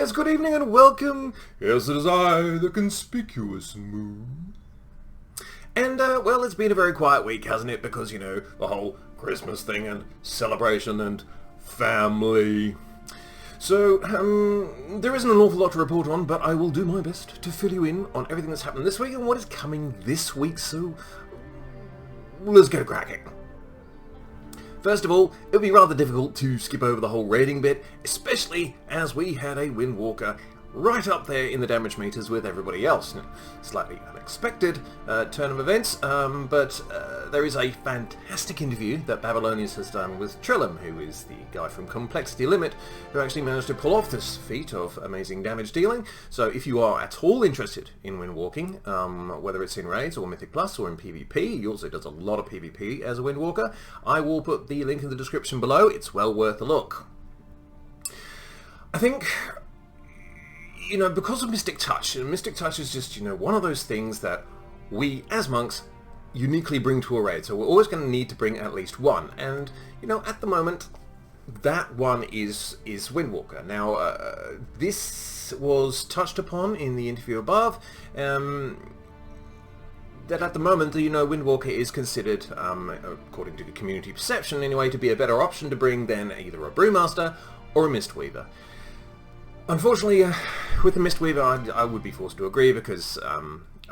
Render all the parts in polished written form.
Yes, good evening and welcome. Yes, it is I, the conspicuous moon. And, well, it's been a very quiet week, hasn't it? Because, you know, the whole Christmas thing and celebration and family. So, there isn't an awful lot to report on, but I will do my best to fill you in on everything that's happened this week and what is coming this week, so let's get cracking. First of all, it would be rather difficult to skip over the whole raiding bit, especially as we had a Windwalker right up there in the damage meters with everybody else. Slightly unexpected turn of events, but there is a fantastic interview that Babylonius has done with Trillm, who is the guy from Complexity Limit, who actually managed to pull off this feat of amazing damage dealing. So if you are at all interested in Windwalking, whether it's in Raids or Mythic Plus or in PvP, he also does a lot of PvP as a Windwalker, I will put the link in the description below. It's well worth a look. I think, you know, because of Mystic Touch, and Mystic Touch is just, you know, one of those things that we, as monks, uniquely bring to a raid. So we're always going to need to bring at least one. And, you know, at the moment, that one is Windwalker. Now, this was touched upon in the interview above, that at the moment, you know, Windwalker is considered, according to the community perception anyway, to be a better option to bring than either a Brewmaster or a Mistweaver. Unfortunately, with the Mistweaver, I would be forced to agree because,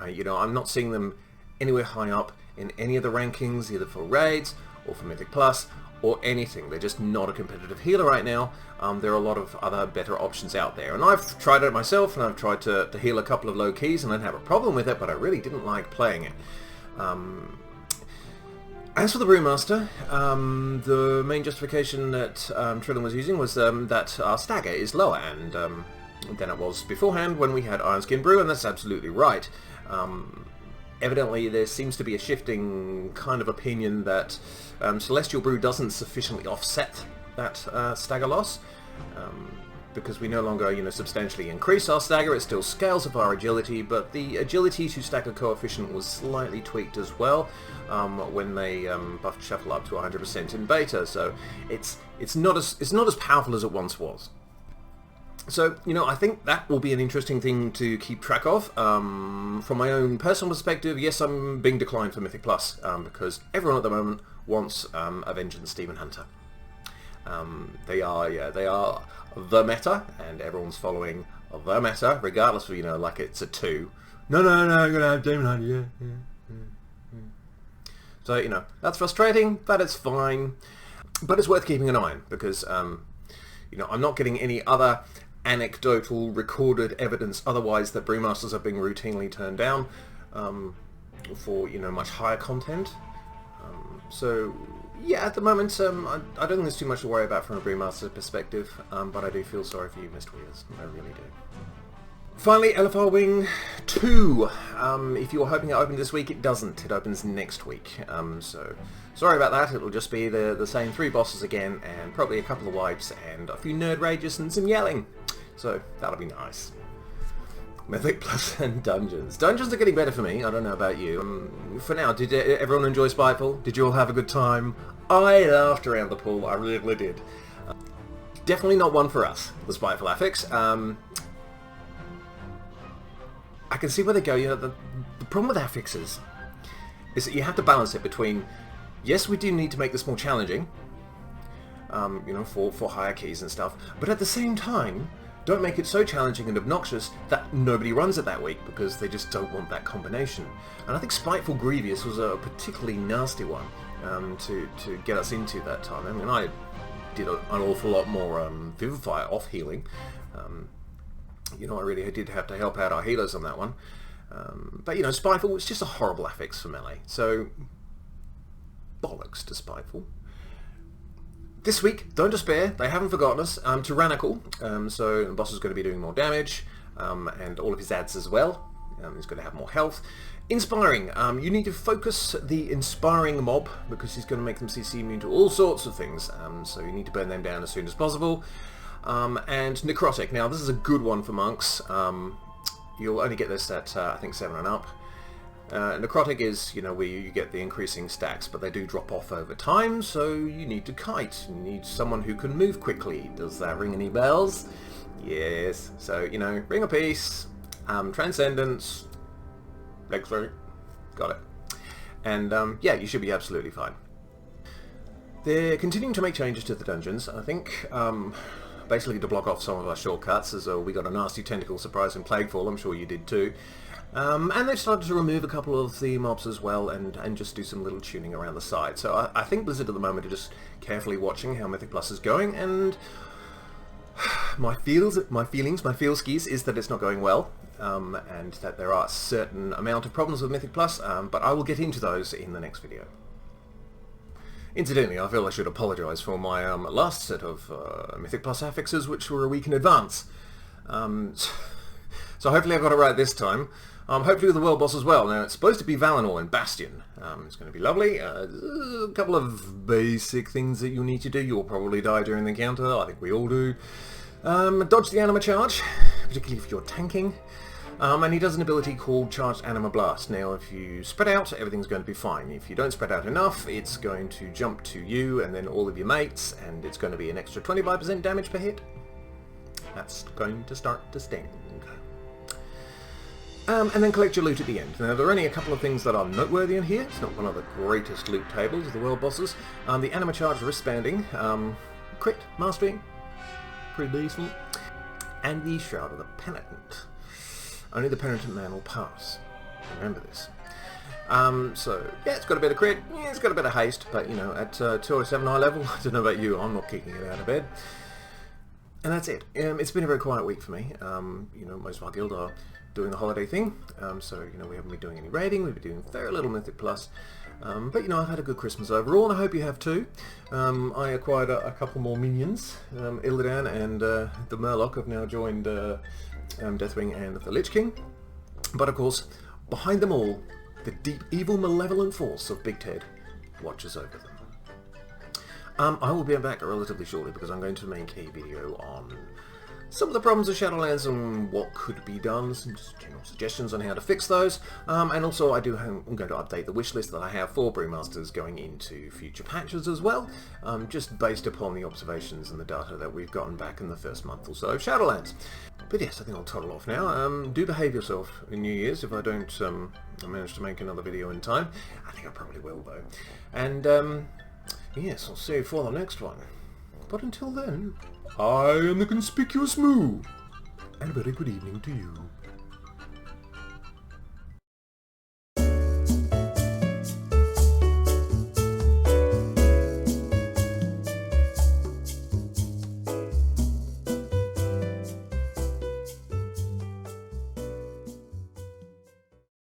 you know, I'm not seeing them anywhere high up in any of the rankings, either for Raids or for Mythic Plus or anything. They're just not a competitive healer right now. There are a lot of other better options out there. And I've tried it myself, and I've tried to heal a couple of low keys, and I didn't have a problem with it, but I really didn't like playing it. As for the Brewmaster, the main justification that Trillm was using was that our stagger is lower and than it was beforehand when we had Ironskin Brew, and that's absolutely right. Evidently there seems to be a shifting kind of opinion that Celestial Brew doesn't sufficiently offset that stagger loss. Because we no longer, you know, substantially increase our stagger, it still scales up our agility, but the agility to stagger coefficient was slightly tweaked as well when they buffed Shuffle up to 100% in beta, so it's not as powerful as it once was. So, you know, I think that will be an interesting thing to keep track of. From my own personal perspective, yes, I'm being declined for Mythic Plus because everyone at the moment wants a Vengeance Demon Hunter. They are the meta, and everyone's following the meta, regardless of, you know, like it's a 2. No, I'm gonna have Demon Hunter, yeah. So, you know, that's frustrating, but it's fine. But it's worth keeping an eye on, because, you know, I'm not getting any other anecdotal recorded evidence otherwise that Brewmasters are being routinely turned down for, you know, much higher content. So, yeah, at the moment, I don't think there's too much to worry about from a Brewmaster perspective, but I do feel sorry for you, Mistweavers. I really do. Finally, LFR Wing 2. If you were hoping it opened this week, it doesn't. It opens next week. So, sorry about that. It'll just be the same 3 bosses again, and probably a couple of wipes, and a few nerd rages and some yelling. So, that'll be nice. Mythic Plus and Dungeons. Dungeons are getting better for me. I don't know about you. For now, did everyone enjoy Spiteful? Did you all have a good time? I laughed around the pool. I really did. Definitely not one for us, the Spiteful affix. I can see where they go. You know, the problem with affixes is that you have to balance it between, yes, we do need to make this more challenging, you know, for higher keys and stuff, but at the same time, don't make it so challenging and obnoxious that nobody runs it that week because they just don't want that combination. And I think Spiteful Grievous was a particularly nasty one to get us into that time. I mean, I did an awful lot more Vivify off healing. You know, I really did have to help out our healers on that one. But, you know, Spiteful was just a horrible affix for melee. So, bollocks to Spiteful. This week, don't despair, they haven't forgotten us. Tyrannical, so the boss is going to be doing more damage, and all of his ads as well. He's going to have more health. Inspiring, you need to focus the Inspiring mob, because he's going to make them CC immune to all sorts of things, so you need to burn them down as soon as possible. And Necrotic, now this is a good one for monks. You'll only get this at, I think, 7 and up. Necrotic is, you know, where you get the increasing stacks, but they do drop off over time, so you need to kite. You need someone who can move quickly. Does that ring any bells? Yes, so, you know, Ring of Peace, Transcendence, Leg 3, got it. And, yeah, you should be absolutely fine. They're continuing to make changes to the dungeons, I think, basically to block off some of our shortcuts, as we got a nasty tentacle surprise in Plaguefall, I'm sure you did too. And they've started to remove a couple of the mobs as well, and just do some little tuning around the side. So I think Blizzard at the moment are just carefully watching how Mythic Plus is going, and my feelskis is that it's not going well, and that there are a certain amount of problems with Mythic Plus, but I will get into those in the next video. Incidentally, I feel I should apologise for my last set of Mythic Plus affixes, which were a week in advance. So hopefully I got it right this time. Hopefully with the world boss as well. Now, it's supposed to be Valinor and Bastion. It's going to be lovely. A couple of basic things that you'll need to do. You'll probably die during the encounter. I think we all do. Dodge the Anima Charge, particularly if you're tanking. And he does an ability called Charged Anima Blast. Now, if you spread out, everything's going to be fine. If you don't spread out enough, it's going to jump to you and then all of your mates, and it's going to be an extra 25% damage per hit. That's going to start to sting. And then collect your loot at the end. Now, there are only a couple of things that are noteworthy in here. It's not one of the greatest loot tables of the world bosses. The Anima Charge wristbanding, crit, mastery, pretty decent, and the Shroud of the Penitent. Only the Penitent Man will pass. Remember this. So, yeah, it's got a bit of crit, yeah, it's got a bit of haste, but, you know, at 207 eye level, I don't know about you, I'm not kicking it out of bed. And that's it. It's been a very quiet week for me. You know, most of our guild are doing the holiday thing, so, you know, we haven't been doing any raiding, we've been doing very little Mythic Plus. But, you know, I've had a good Christmas overall, and I hope you have too. I acquired a couple more minions. Illidan and the Murloc have now joined Deathwing and the Lich King. But, of course, behind them all, the deep, evil, malevolent force of Big Ted watches over them. I will be back relatively shortly because I'm going to make a video on some of the problems of Shadowlands and what could be done, some just general suggestions on how to fix those, and also I'm going to update the wish list that I have for Brewmasters going into future patches as well, just based upon the observations and the data that we've gotten back in the first month or so of Shadowlands. But yes, I think I'll toddle off now. Do behave yourself in New Year's if I don't manage to make another video in time. I think I probably will though. And yes, I'll see you for the next one. But until then, I am the Conspicuous Moo, and a very good evening to you.